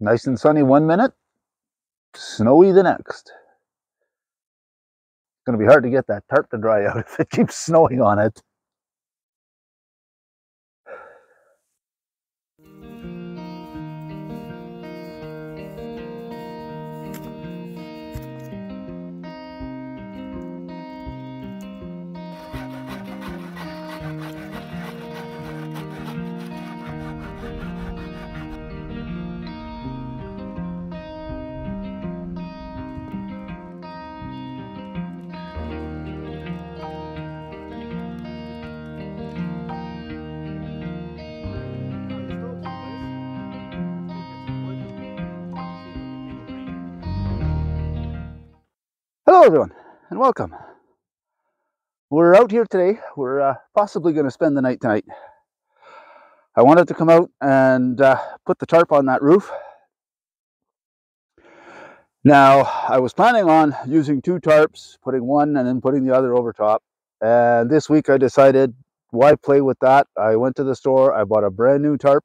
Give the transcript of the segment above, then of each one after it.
Nice and sunny 1 minute, snowy the next. It's going to be hard to get that tarp to dry out if it keeps snowing on it. Hello everyone, and welcome. We're out here today. We're possibly going to spend the night tonight. I wanted to come out and put the tarp on that roof. Now, I was planning on using 2 tarps, putting one and then putting the other over top. And this week I decided, why play with that? I went to the store, I bought a brand new tarp.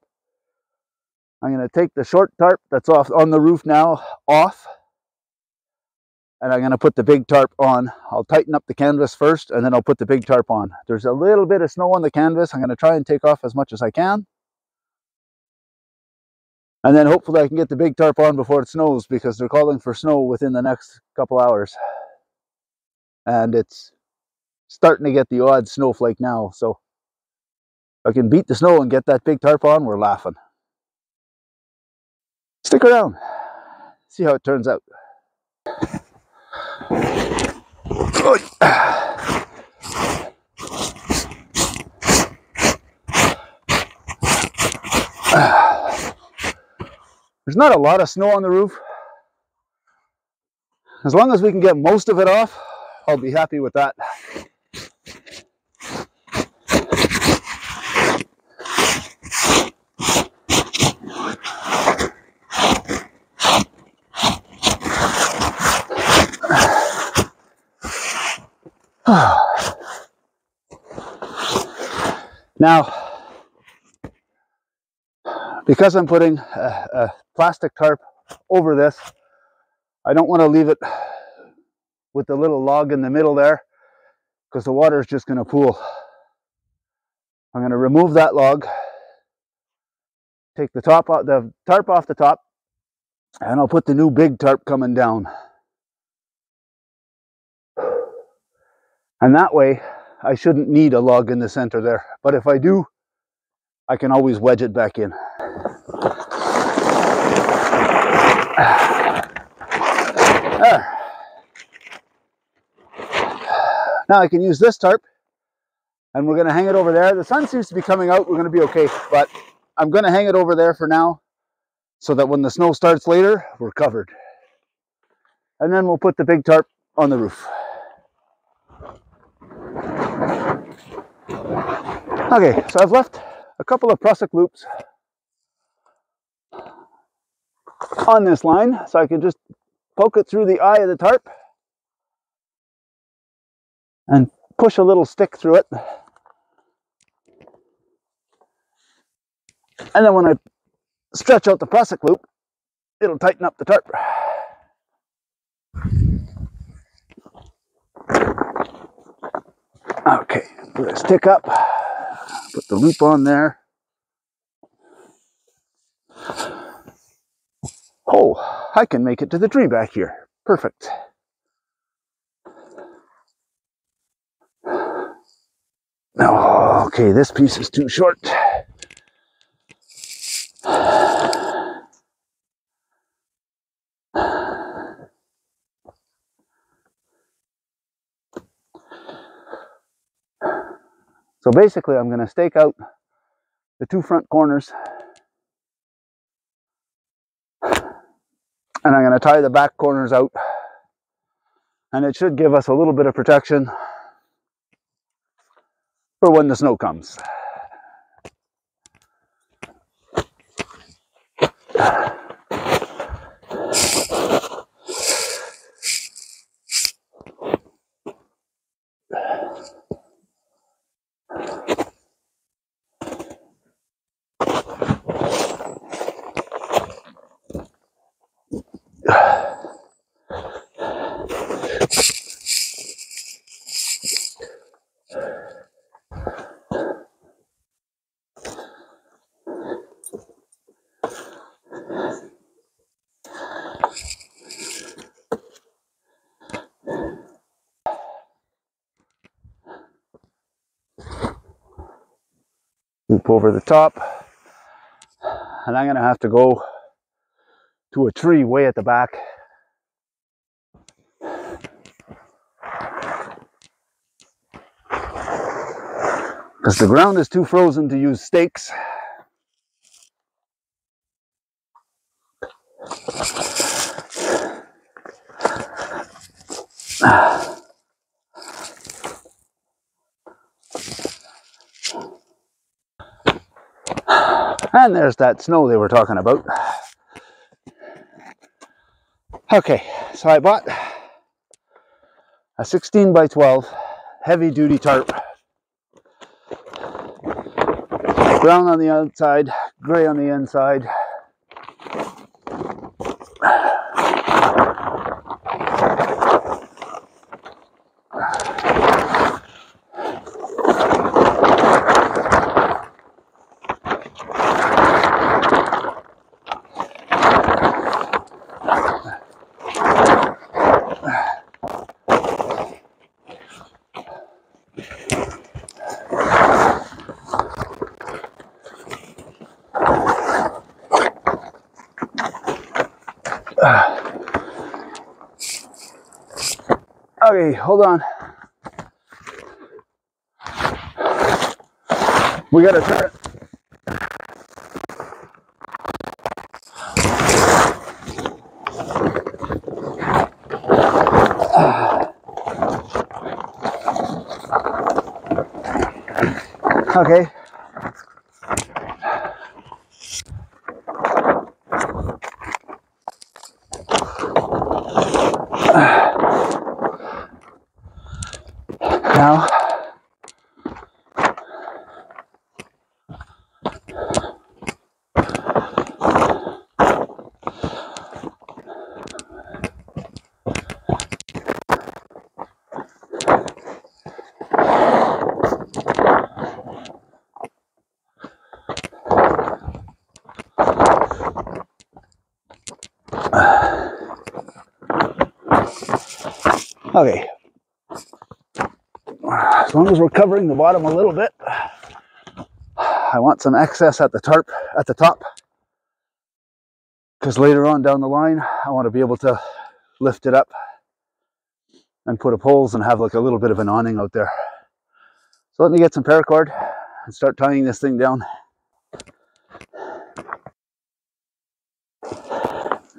I'm going to take the short tarp that's off on the roof now off. And I'm going to put the big tarp on. I'll tighten up the canvas first, and then I'll put the big tarp on. There's a little bit of snow on the canvas. I'm going to try and take off as much as I can. And then hopefully I can get the big tarp on before it snows, because they're calling for snow within the next couple hours. And it's starting to get the odd snowflake now. So if I can beat the snow and get that big tarp on, we're laughing. Stick around. See how it turns out. There's not a lot of snow on the roof. As long as we can get most of it off, I'll be happy with that. Now, because I'm putting a plastic tarp over this, I don't want to leave it with the little log in the middle there, because the water is just going to pool. I'm going to remove that log, take the tarp off the top, and I'll put the new big tarp coming down. And that way, I shouldn't need a log in the center there. But if I do, I can always wedge it back in. There. Now I can use this tarp, and we're going to hang it over there. The sun seems to be coming out. We're going to be okay, but I'm going to hang it over there for now, so that when the snow starts later, we're covered. And then we'll put the big tarp on the roof. Okay, so I've left a couple of prusik loops on this line, so I can just poke it through the eye of the tarp and push a little stick through it. And then when I stretch out the prusik loop, it'll tighten up the tarp. Okay, put a stick up, put the loop on there. Oh, I can make it to the tree back here. Perfect. Oh, okay, this piece is too short. So basically, I'm going to stake out the 2 front corners, and I'm going to tie the back corners out, and it should give us a little bit of protection for when the snow comes. loop over the top, and I'm going to have to go to a tree way at the back. Because the ground is too frozen to use stakes. And there's that snow they were talking about. Okay, so I bought a 16 by 12 heavy duty tarp. Brown on the outside, gray on the inside. Okay, hold on. We gotta turn it. Okay. Now, okay. As long as we're covering the bottom a little bit, I want some excess at the tarp at the top, because later on down the line I want to be able to lift it up and put up holes and have like a little bit of an awning out there. So let me get some paracord and start tying this thing down.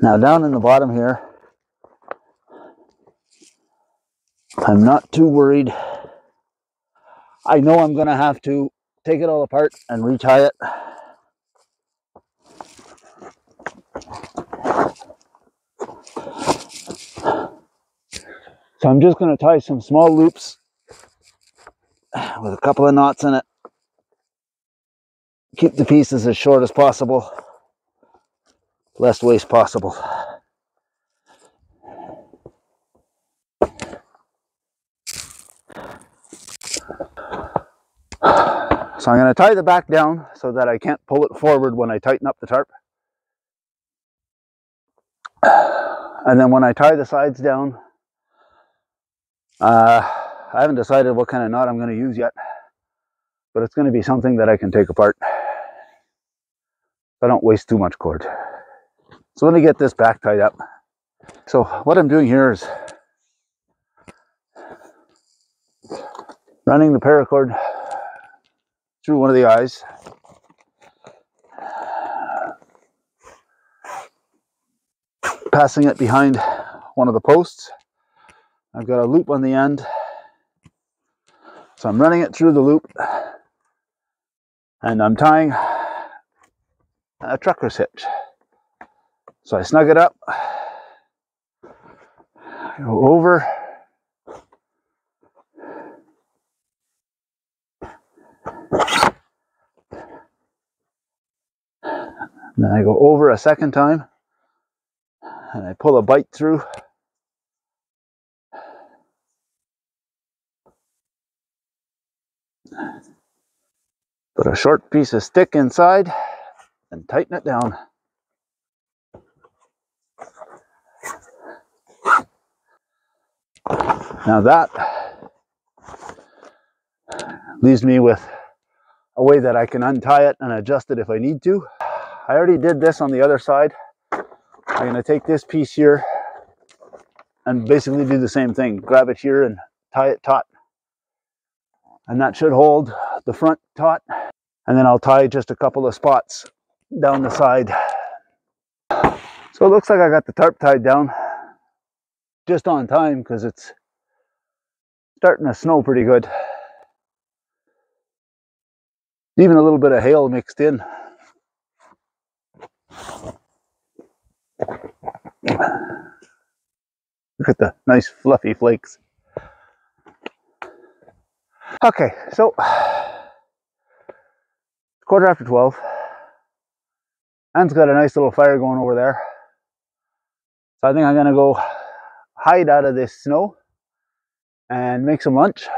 Now down in the bottom here, I'm not too worried. I know I'm going to have to take it all apart and retie it. So I'm just going to tie some small loops with a couple of knots in it. Keep the pieces as short as possible, less waste possible. So I'm going to tie the back down so that I can't pull it forward when I tighten up the tarp. And then when I tie the sides down, I haven't decided what kind of knot I'm going to use yet, but it's going to be something that I can take apart. I don't waste too much cord. So let me get this back tied up. So what I'm doing here is running the paracord through one of the eyes. Passing it behind one of the posts. I've got a loop on the end. So I'm running it through the loop. And I'm tying a trucker's hitch. So I snug it up. Go over. Then I go over a second time. And I pull a bite through. Put a short piece of stick inside and tighten it down. Now that leaves me with a way that I can untie it and adjust it if I need to. I already did this on the other side. I'm going to take this piece here and basically do the same thing. Grab it here and tie it taut. And that should hold the front taut. And then I'll tie just a couple of spots down the side. So it looks like I got the tarp tied down just on time because it's starting to snow pretty good. Even a little bit of hail mixed in. Look at the nice fluffy flakes. Okay, so 12:15. Anne's got a nice little fire going over there. So I think I'm gonna go hide out of this snow and make some lunch.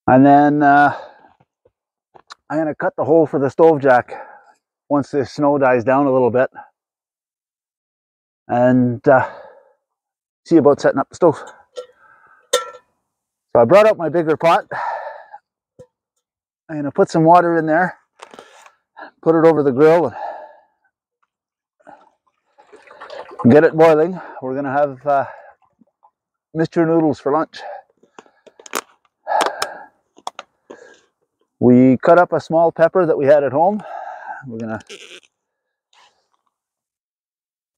And then I'm gonna cut the hole for the stove jack once this snow dies down a little bit. And see about setting up the stove. So I brought out my bigger pot. I'm gonna put some water in there, put it over the grill, and get it boiling. We're gonna have Mr. Noodles for lunch. We cut up a small pepper that we had at home. We're gonna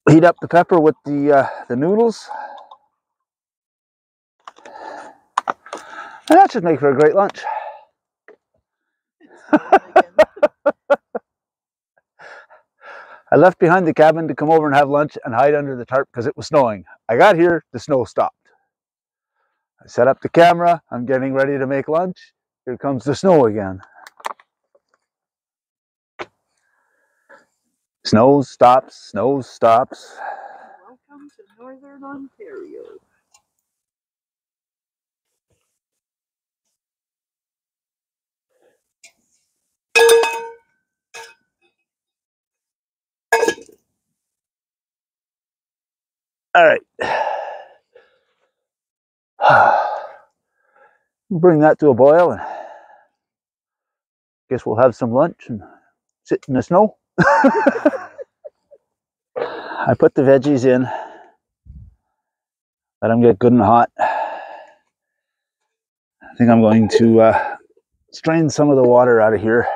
heat up the pepper with the noodles. And that should make for a great lunch. I left behind the cabin to come over and have lunch and hide under the tarp because it was snowing. I got here, the snow stopped. I set up the camera, I'm getting ready to make lunch. Here comes the snow again. Snow stops, snow stops. Welcome to Northern Ontario. All right. Bring that to a boil and guess we'll have some lunch and sit in the snow. I put the veggies in, let them get good and hot. I think I'm going to strain some of the water out of here.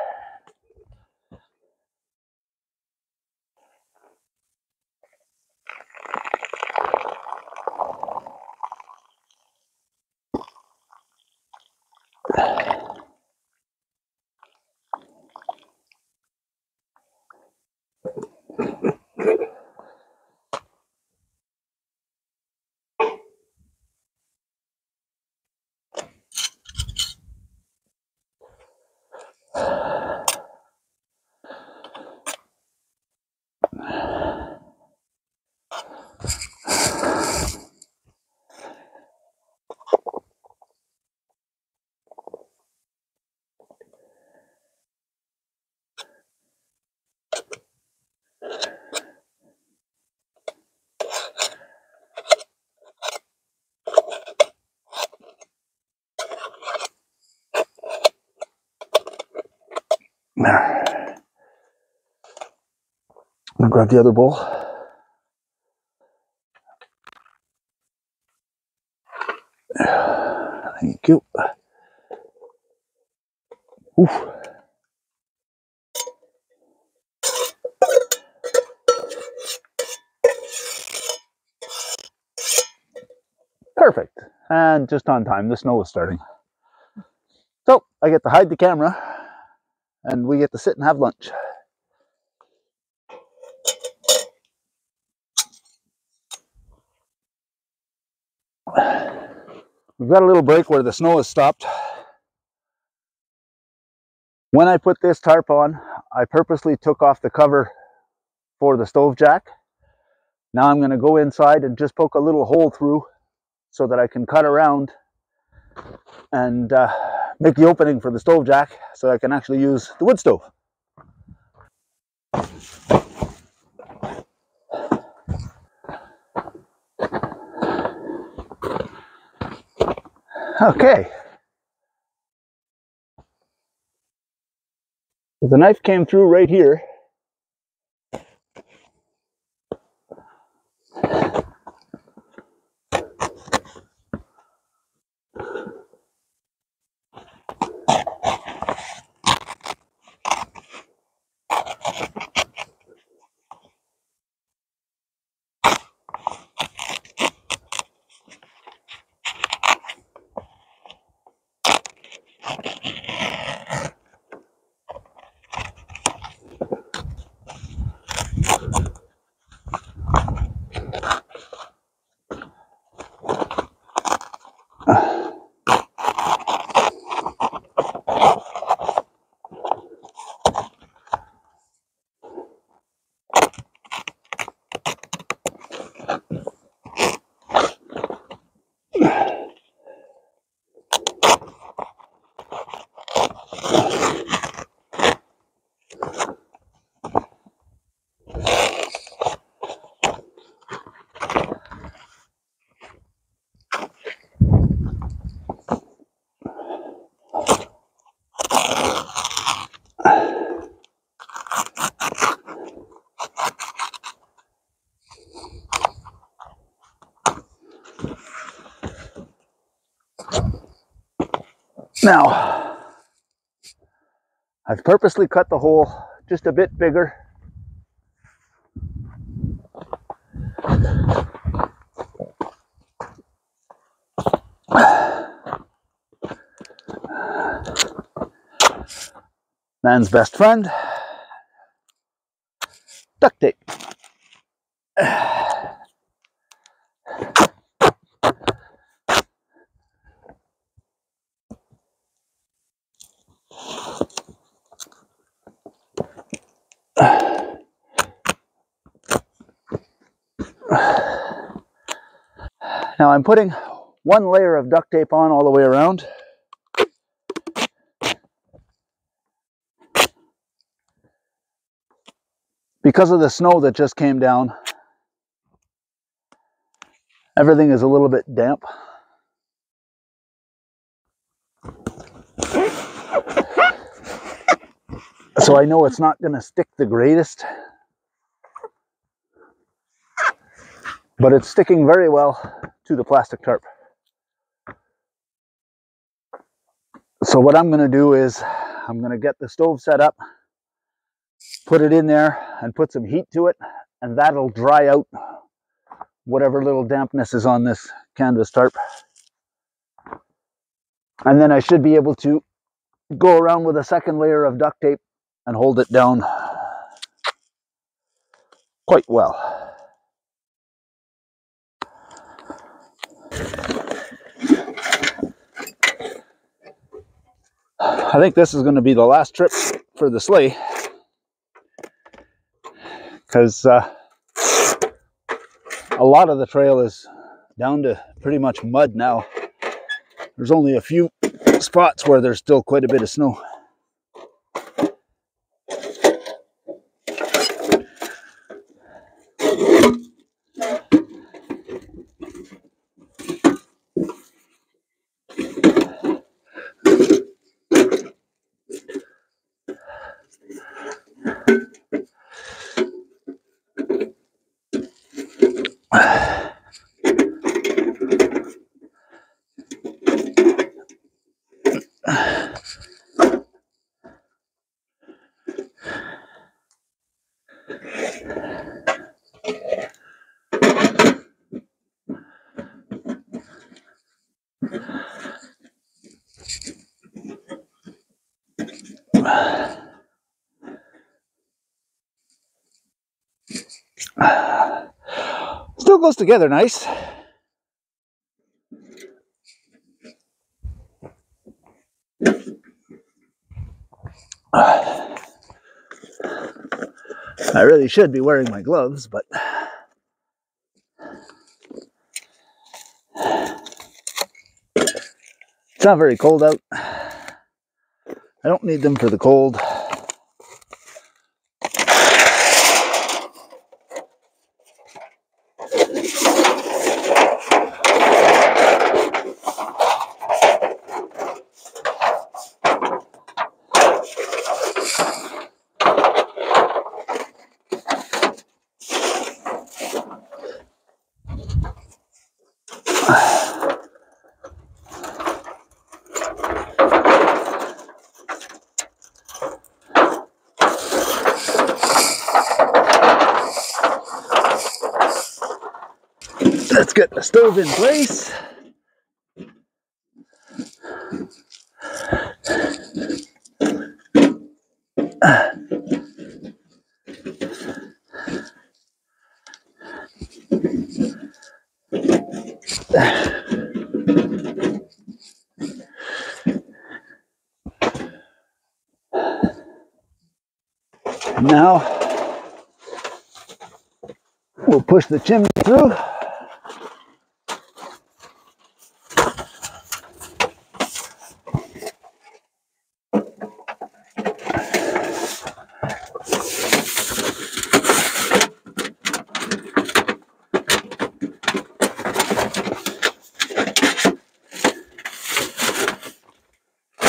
There. I'm gonna grab the other bowl. Thank you. Oof. Perfect. And just on time, the snow is starting. So I get to hide the camera and we get to sit and have lunch. We've got a little break where the snow has stopped. When I put this tarp on, I purposely took off the cover for the stove jack. Now I'm going to go inside and just poke a little hole through so that I can cut around and make the opening for the stove jack so I can actually use the wood stove. Okay, So the knife came through right here. Now, I've purposely cut the hole just a bit bigger. Man's best friend, duct tape. Now I'm putting one layer of duct tape on all the way around. Because of the snow that just came down, everything is a little bit damp. So I know it's not going to stick the greatest, but it's sticking very well to the plastic tarp. So what I'm going to do is I'm going to get the stove set up, put it in there and put some heat to it, and that'll dry out whatever little dampness is on this canvas tarp. And then I should be able to go around with a second layer of duct tape and hold it down quite well. I think this is going to be the last trip for the sleigh, because a lot of the trail is down to pretty much mud now. There's only a few spots where there's still quite a bit of snow. Still goes together nice. I really should be wearing my gloves, but it's not very cold out. I don't need them for the cold. Let's get the stove in place. Now we'll push the chimney through.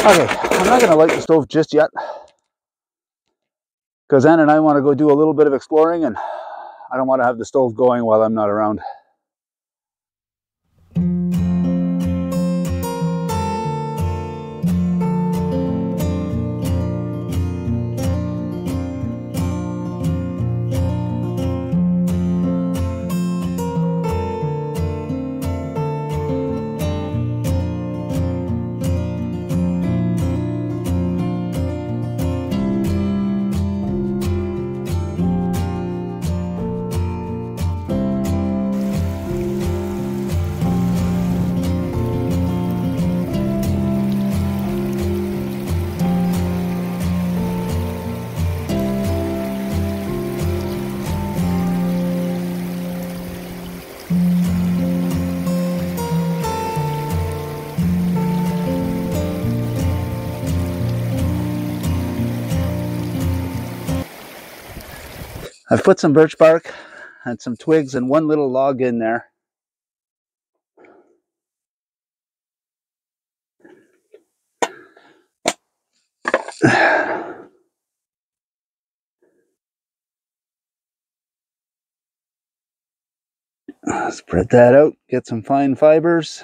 Okay, I'm not going to light the stove just yet because Ann and I want to go do a little bit of exploring, and I don't want to have the stove going while I'm not around. I've put some birch bark and some twigs and one little log in there. Spread that out, get some fine fibers.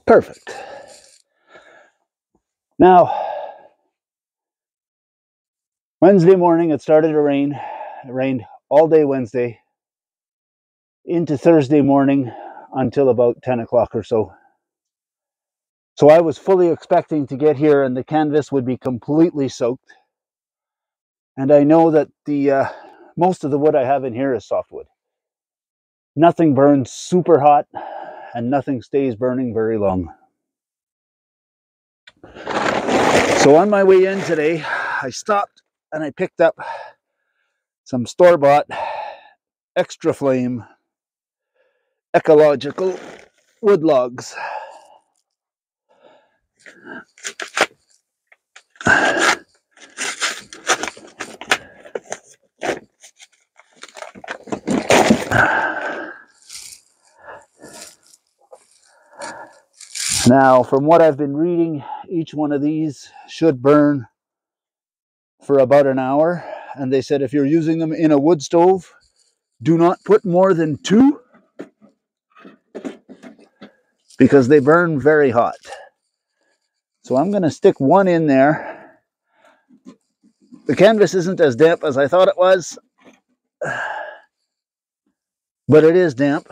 Perfect. Now, Wednesday morning it started to rain. It rained all day Wednesday into Thursday morning until about 10 o'clock or so. So I was fully expecting to get here and the canvas would be completely soaked. And I know that the most of the wood I have in here is softwood. Nothing burns super hot and nothing stays burning very long. So on my way in today, I stopped and I picked up some store-bought extra flame ecological wood logs. Now, from what I've been reading, each one of these should burn for about an hour. And they said if you're using them in a wood stove, do not put more than 2 because they burn very hot. So I'm going to stick 1 in there. The canvas isn't as damp as I thought it was, but it is damp.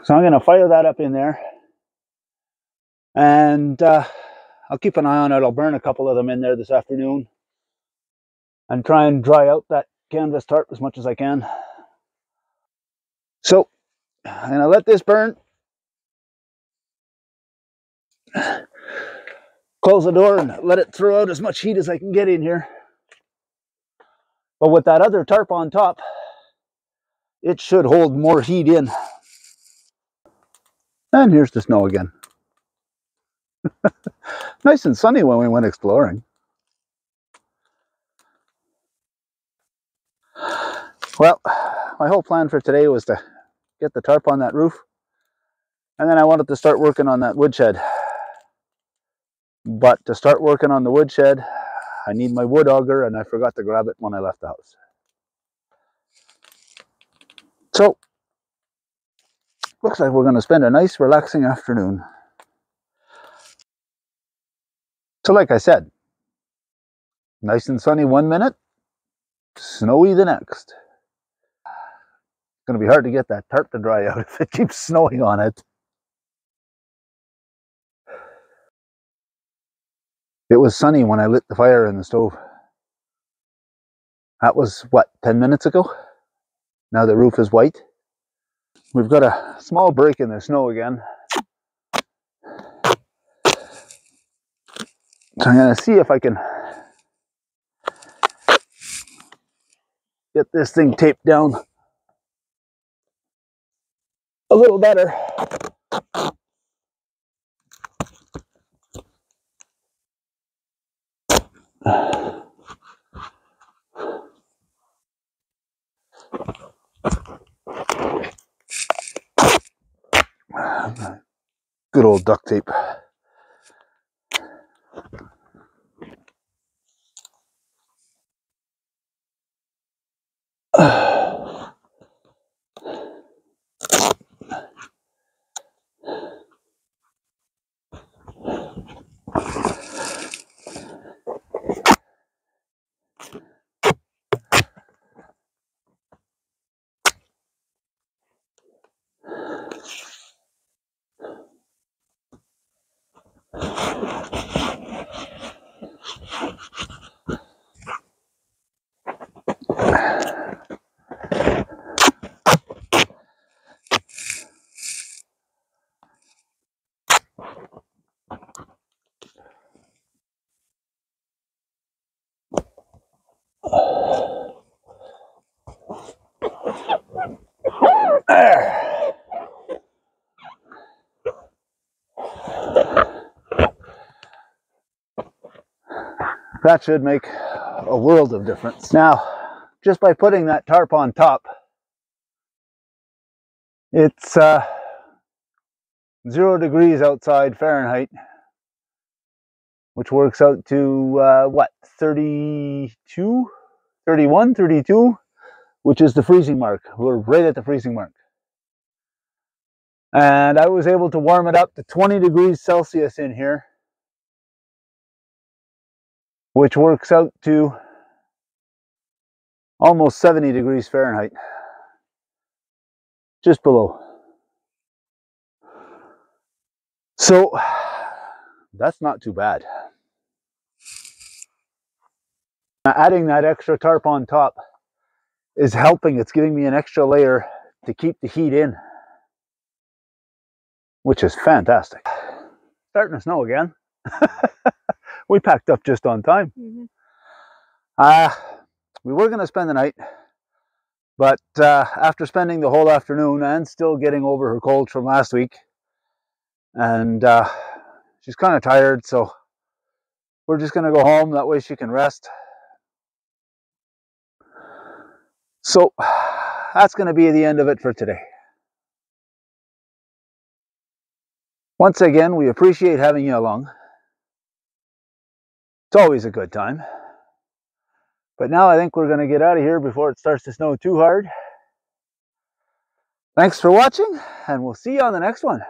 So I'm going to fire that up in there, and I'll keep an eye on it. I'll burn a couple of them in there this afternoon and try and dry out that canvas tarp as much as I can. So I'm going to let this burn. Close the door and let it throw out as much heat as I can get in here. But with that other tarp on top, it should hold more heat in. And here's the snow again. Nice and sunny when we went exploring. Well, my whole plan for today was to get the tarp on that roof And then I wanted to start working on that woodshed. But to start working on the woodshed, I need my wood auger, and I forgot to grab it when I left the house. So, looks like we're going to spend a nice relaxing afternoon. So like I said, nice and sunny 1 minute, snowy the next. It's going to be hard to get that tarp to dry out if it keeps snowing on it. It was sunny when I lit the fire in the stove. That was, what, 10 minutes ago? Now the roof is white. We've got a small break in the snow again. So I'm going to see if I can get this thing taped down a little better. Good old duct tape. There. That should make a world of difference. Now, just by putting that tarp on top, it's 0 degrees outside Fahrenheit, which works out to what, 32, 31, 32, which is the freezing mark. We're right at the freezing mark. And I was able to warm it up to 20 degrees Celsius in here, which works out to almost 70 degrees Fahrenheit, just below. So that's not too bad. Now, adding that extra tarp on top is helping. It's giving me an extra layer to keep the heat in, which is fantastic. Starting to snow again. We packed up just on time. We were going to spend the night, but after spending the whole afternoon and still getting over her cold from last week, and she's kind of tired, so we're just going to go home. That way she can rest. So that's going to be the end of it for today. Once again, we appreciate having you along. It's always a good time. But now I think we're going to get out of here before it starts to snow too hard. Thanks for watching, and we'll see you on the next one.